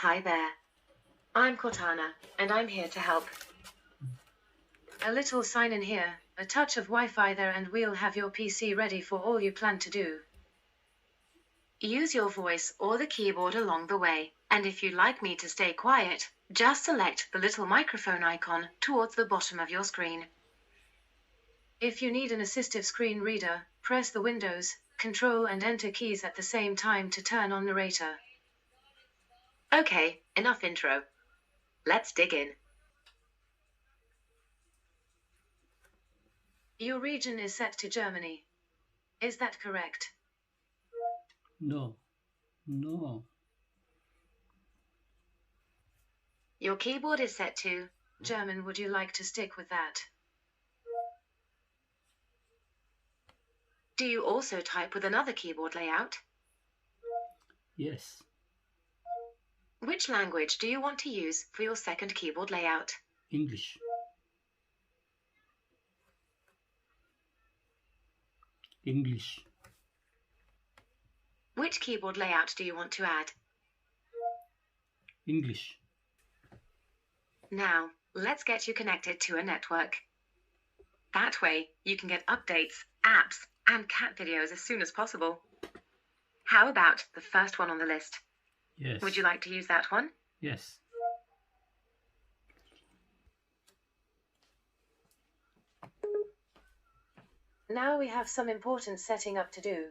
Hi there. I'm Cortana, and I'm here to help. A little sign in here, a touch of Wi-Fi there, and we'll have your PC ready for all you plan to do. Use your voice or the keyboard along the way, and if you'd like me to stay quiet, just select the little microphone icon towards the bottom of your screen. If you need an assistive screen reader, press the Windows, Control and Enter keys at the same time to turn on narrator. Okay, enough intro. Let's dig in. Your region is set to Germany. Is that correct? No. Your keyboard is set to German. Would you like to stick with that? Do you also type with another keyboard layout? Yes. Which language do you want to use for your second keyboard layout? English. English. Which keyboard layout do you want to add? English. Now, let's get you connected to a network. That way, you can get updates, apps, and cat videos as soon as possible. How about the first one on the list? Yes. Would you like to use that one? Yes. Now we have some important setting up to do.